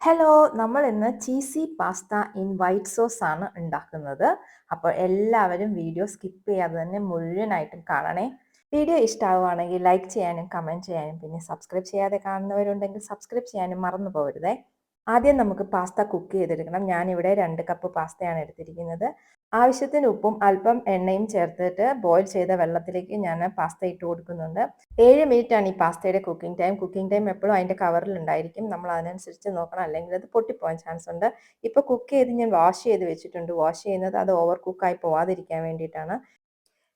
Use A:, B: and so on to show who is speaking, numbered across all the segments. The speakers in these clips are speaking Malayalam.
A: ഹലോ, നമ്മൾ ഇന്ന് cheesy pasta in white sauce ആണ് ഉണ്ടാക്കുന്നത്. അപ്പോൾ എല്ലാവരും വീഡിയോ സ്കിപ്പ് ചെയ്യാതെ തന്നെ മുഴുവനായിട്ടും കാണണേ. വീഡിയോ ഇഷ്ടമാവുകയാണെങ്കിൽ ലൈക്ക് ചെയ്യാനും കമൻറ്റ് ചെയ്യാനും പിന്നെ സബ്സ്ക്രൈബ് ചെയ്യാതെ കാണുന്നവരുണ്ടെങ്കിൽ സബ്സ്ക്രൈബ് ചെയ്യാനും മറന്നു പോകരുതേ. ആദ്യം നമുക്ക് പാസ്ത കുക്ക് ചെയ്തെടുക്കണം. ഞാനിവിടെ 2 കപ്പ് പാസ്തയാണ് എടുത്തിരിക്കുന്നത്. ആവശ്യത്തിന് ഉപ്പും അല്പം എണ്ണയും ചേർത്തിട്ട് ബോയിൽ ചെയ്ത വെള്ളത്തിലേക്ക് ഞാൻ പാസ്ത ഇട്ട് കൊടുക്കുന്നുണ്ട്. 7 മിനിറ്റാണ് ഈ പാസ്തയുടെ കുക്കിംഗ് ടൈം. കുക്കിംഗ് ടൈം എപ്പോഴും അതിൻ്റെ കവറിൽ ഉണ്ടായിരിക്കും. നമ്മൾ അതിനനുസരിച്ച് നോക്കണം, അല്ലെങ്കിൽ അത് പൊട്ടിപ്പോകാൻ ചാൻസ് ഉണ്ട്. ഇപ്പോൾ കുക്ക് ചെയ്ത് ഞാൻ വാഷ് ചെയ്ത് വെച്ചിട്ടുണ്ട്. വാഷ് ചെയ്യുന്നത് അത് ഓവർ കുക്കായി പോവാതിരിക്കാൻ വേണ്ടിയിട്ടാണ്.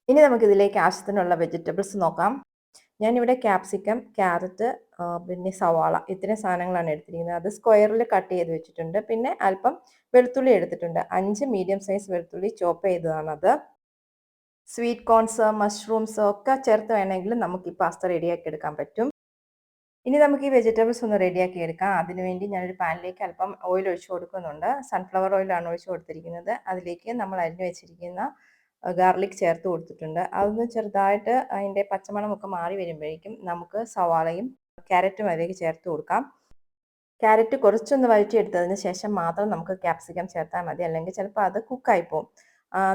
A: ഇനി നമുക്കിതിലേക്ക് ആവശ്യത്തിനുള്ള വെജിറ്റബിൾസ് നോക്കാം. ഞാനിവിടെ ക്യാപ്സിക്കം, ക്യാരറ്റ്, പിന്നെ സവാള ഇത്രയും സാധനങ്ങളാണ് എടുത്തിരിക്കുന്നത്. അത് സ്ക്വയറിൽ കട്ട് ചെയ്ത് വെച്ചിട്ടുണ്ട്. പിന്നെ അല്പം വെളുത്തുള്ളി എടുത്തിട്ടുണ്ട്. 5 മീഡിയം സൈസ് വെളുത്തുള്ളി ചോപ്പ് ചെയ്തതാണത്. സ്വീറ്റ് കോൺസ്, മഷ്റൂംസ് ഒക്കെ ചേർത്ത് വേണമെങ്കിൽ നമുക്ക് ഈ പാസ്ത റെഡിയാക്കി എടുക്കാൻ പറ്റും. ഇനി നമുക്ക് ഈ വെജിറ്റബിൾസ് ഒന്ന് റെഡിയാക്കി എടുക്കാം. അതിനുവേണ്ടി ഞാനൊരു പാനിലേക്ക് അല്പം ഓയിൽ ഒഴിച്ചു കൊടുക്കുന്നുണ്ട്. സൺഫ്ലവർ ഓയിലാണ് ഒഴിച്ചു കൊടുത്തിരിക്കുന്നത്. അതിലേക്ക് നമ്മൾ അരിഞ്ഞു വെച്ചിരിക്കുന്ന ഗാർലിക് ചേർത്ത് കൊടുത്തിട്ടുണ്ട്. അതൊന്ന് ചെറുതായിട്ട് അതിൻ്റെ പച്ചമണമൊക്കെ മാറി വരുമ്പോഴേക്കും നമുക്ക് സവാളയും ക്യാരറ്റും അതിലേക്ക് ചേർത്ത് കൊടുക്കാം. ക്യാരറ്റ് കുറച്ചൊന്ന് വഴറ്റിയെടുത്തതിന് ശേഷം മാത്രം നമുക്ക് ക്യാപ്സിക്കം ചേർത്താൽ മതി, അല്ലെങ്കിൽ ചിലപ്പോൾ അത് കുക്കായി പോകും.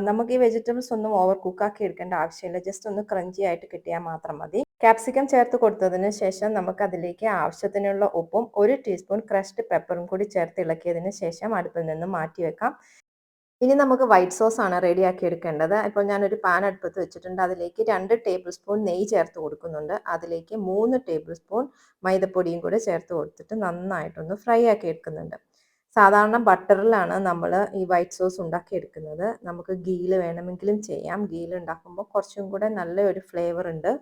A: നമുക്ക് ഈ വെജിറ്റബിൾസ് ഒന്നും ഓവർ കുക്കാക്കി എടുക്കേണ്ട ആവശ്യമില്ല. ജസ്റ്റ് ഒന്ന് ക്രഞ്ചി ആയിട്ട് കിട്ടിയാൽ മാത്രം മതി. ക്യാപ്സിക്കം ചേർത്ത് കൊടുത്തതിന് ശേഷം നമുക്ക് അതിലേക്ക് ആവശ്യത്തിനുള്ള ഉപ്പും 1 ടീസ്പൂൺ ക്രഷ്ഡ് പെപ്പറും കൂടി ചേർത്ത് ഇളക്കിയതിന് ശേഷം അടുപ്പിൽ നിന്ന് മാറ്റി വെക്കാം. ഇനി നമുക്ക് വൈറ്റ് സോസ് ആണ് റെഡിയാക്കി എടുക്കേണ്ടത്. ഇപ്പോൾ ഞാനൊരു പാൻ അടുപ്പത്ത് വെച്ചിട്ടുണ്ട്. അതിലേക്ക് 2 ടേബിൾ സ്പൂൺ നെയ്യ് ചേർത്ത് കൊടുക്കുന്നുണ്ട്. അതിലേക്ക് 3 ടേബിൾ സ്പൂൺ മൈദപ്പൊടിയും കൂടെ ചേർത്ത് കൊടുത്തിട്ട് നന്നായിട്ടൊന്ന് ഫ്രൈ ആക്കി എടുക്കുന്നുണ്ട്. സാധാരണ ബട്ടറിലാണ് നമ്മൾ ഈ വൈറ്റ് സോസ് ഉണ്ടാക്കിയെടുക്കുന്നത്. നമുക്ക് ഗീയിൽ വേണമെങ്കിലും ചെയ്യാം. ഗീയിൽ ഉണ്ടാക്കുമ്പോൾ കുറച്ചും കൂടെ നല്ലൊരു ഫ്ലേവർ ഉണ്ട്.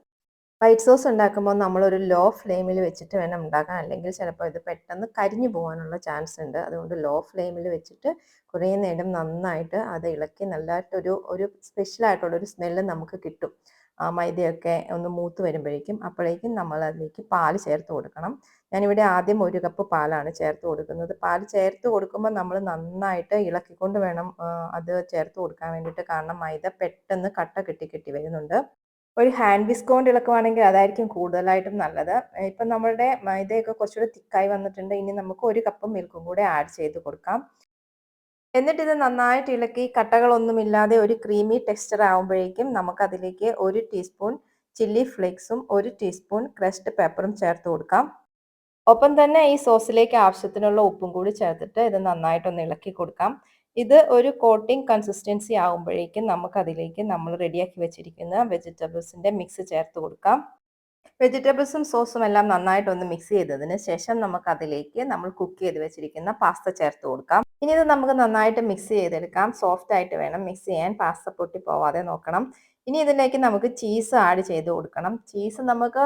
A: വൈറ്റ് സോസ് ഉണ്ടാക്കുമ്പോൾ നമ്മളൊരു ലോ ഫ്ലെയിമിൽ വെച്ചിട്ട് വേണം ഉണ്ടാക്കാൻ, അല്ലെങ്കിൽ ചിലപ്പോൾ ഇത് പെട്ടെന്ന് കരിഞ്ഞു പോകാനുള്ള ചാൻസ് ഉണ്ട്. അതുകൊണ്ട് ലോ ഫ്ലെയിമിൽ വെച്ചിട്ട് കുറേ നേരം നന്നായിട്ട് അത് ഇളക്കി നല്ലതായിട്ടൊരു സ്പെഷ്യലായിട്ടുള്ളൊരു സ്മെല്ല് നമുക്ക് കിട്ടും. മൈദയൊക്കെ ഒന്ന് മൂത്ത് വരുമ്പോഴേക്കും അപ്പോഴേക്കും നമ്മൾ അതിലേക്ക് പാൽ ചേർത്ത് കൊടുക്കണം. ഞാനിവിടെ ആദ്യം 1 കപ്പ് പാലാണ് ചേർത്ത് കൊടുക്കുന്നത്. പാൽ ചേർത്ത് കൊടുക്കുമ്പോൾ നമ്മൾ നന്നായിട്ട് ഇളക്കിക്കൊണ്ട് വേണം അത് ചേർത്ത് കൊടുക്കാൻ വേണ്ടിയിട്ട്. കാരണം മൈദ പെട്ടെന്ന് കട്ട കെട്ടി വരുന്നുണ്ട്. ഒരു ഹാൻഡ് വിസ്ക് കൊണ്ട് ഇളക്കുവാണെങ്കിൽ അതായിരിക്കും കൂടുതലായിട്ടും നല്ലത്. ഇപ്പം നമ്മളുടെ മൈദയൊക്കെ കുറച്ചുകൂടി തിക്കായി വന്നിട്ടുണ്ട്. ഇനി നമുക്ക് 1 കപ്പ് മിൽക്കും കൂടെ ആഡ് ചെയ്ത് കൊടുക്കാം. എന്നിട്ട് ഇത് നന്നായിട്ട് ഇളക്കി കട്ടകളൊന്നുമില്ലാതെ ഒരു ക്രീമി ടെക്സ്ചർ ആകുമ്പോഴേക്കും നമുക്കതിലേക്ക് 1 ടീസ്പൂൺ ചില്ലി ഫ്ലേക്സും 1 ടീസ്പൂൺ ക്രഷ്ഡ് പെപ്പറും ചേർത്ത് കൊടുക്കാം. ഒപ്പം തന്നെ ഈ സോസിലേക്ക് ആവശ്യത്തിനുള്ള ഉപ്പും കൂടി ചേർത്തിട്ട് ഇത് നന്നായിട്ടൊന്ന് ഇളക്കി കൊടുക്കാം. ഇത് ഒരു കോട്ടിംഗ് കൺസിസ്റ്റൻസി ആകുമ്പോഴേക്കും നമുക്കതിലേക്ക് നമ്മൾ റെഡിയാക്കി വെച്ചിരിക്കുന്ന വെജിറ്റബിൾസിൻ്റെ മിക്സ് ചേർത്ത് കൊടുക്കാം. വെജിറ്റബിൾസും സോസും എല്ലാം നന്നായിട്ടൊന്ന് മിക്സ് ചെയ്തതിന് ശേഷം നമുക്കതിലേക്ക് നമ്മൾ കുക്ക് ചെയ്ത് വെച്ചിരിക്കുന്ന പാസ്ത ചേർത്ത് കൊടുക്കാം. ഇനി ഇത് നമുക്ക് നന്നായിട്ട് മിക്സ് ചെയ്തെടുക്കാം. സോഫ്റ്റ് ആയിട്ട് വേണം മിക്സ് ചെയ്യാൻ. പാസ്ത പൊട്ടി പോവാതെ നോക്കണം. ഇനി ഇതിലേക്ക് നമുക്ക് ചീസ് ആഡ് ചെയ്ത് കൊടുക്കണം. ചീസ് നമുക്ക്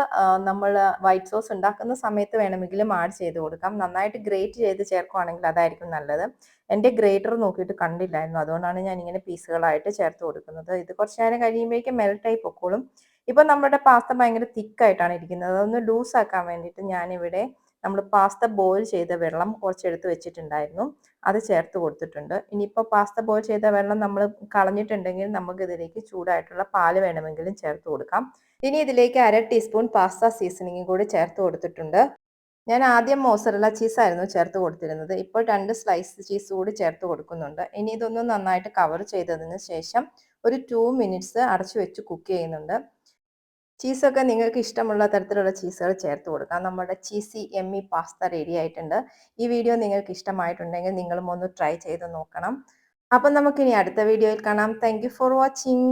A: നമ്മൾ വൈറ്റ് സോസ് ഉണ്ടാക്കുന്ന സമയത്ത് വേണമെങ്കിലും ആഡ് ചെയ്ത് കൊടുക്കാം. നന്നായിട്ട് ഗ്രേറ്റ് ചെയ്ത് ചേർക്കുകയാണെങ്കിൽ അതായിരിക്കും നല്ലത്. എൻ്റെ ഗ്രേറ്റർ നോക്കിയിട്ട് കണ്ടില്ലായിരുന്നു, അതുകൊണ്ടാണ് ഞാൻ ഇങ്ങനെ പീസുകളായിട്ട് ചേർത്ത് കൊടുക്കുന്നത്. ഇത് കുറച്ച് നേരം കഴിയുമ്പോഴേക്കും മെൽട്ടായി പൊക്കോളും. ഇപ്പം നമ്മുടെ പാസ്ത ഭയങ്കര തിക്കായിട്ടാണ് ഇരിക്കുന്നത്. അതൊന്ന് ലൂസാക്കാൻ വേണ്ടിയിട്ട് ഞാനിവിടെ നമ്മൾ പാസ്ത ബോയിൽ ചെയ്ത വെള്ളം കുറച്ചെടുത്ത് വെച്ചിട്ടുണ്ടായിരുന്നു. അത് ചേർത്ത് കൊടുത്തിട്ടുണ്ട്. ഇനിയിപ്പോൾ പാസ്ത ബോയിൽ ചെയ്ത വെള്ളം നമ്മൾ കളഞ്ഞിട്ടുണ്ടെങ്കിൽ നമുക്കിതിലേക്ക് ചൂടായിട്ടുള്ള പാല് വേണമെങ്കിലും ചേർത്ത് കൊടുക്കാം. ഇനി ഇതിലേക്ക് 1/2 ടീസ്പൂൺ പാസ്ത സീസണിങ്ങും കൂടി ചേർത്ത് കൊടുത്തിട്ടുണ്ട്. ഞാൻ ആദ്യം മോസറല്ല ചീസായിരുന്നു ചേർത്ത് കൊടുത്തിരുന്നത്. ഇപ്പോൾ 2 സ്ലൈസ് ചീസ് കൂടി ചേർത്ത് കൊടുക്കുന്നുണ്ട്. ഇനി ഇതൊന്ന് നന്നായിട്ട് കവർ ചെയ്തതിന് ശേഷം ഒരു 2 മിനിറ്റ്സ് അടച്ചു വെച്ച് കുക്ക് ചെയ്യുന്നുണ്ട്. ചീസൊക്കെ നിങ്ങൾക്ക് ഇഷ്ടമുള്ള തരത്തിലുള്ള ചീസുകൾ ചേർത്ത് കൊടുക്കാം. നമ്മുടെ ചീസി യമ്മി പാസ്ത റെഡി ആയിട്ടുണ്ട്. ഈ വീഡിയോ നിങ്ങൾക്ക് ഇഷ്ടമായിട്ടുണ്ടെങ്കിൽ നിങ്ങളും ഒന്ന് ട്രൈ ചെയ്ത് നോക്കണം. അപ്പം നമുക്കിനി അടുത്ത വീഡിയോയിൽ കാണാം. Thank you for watching.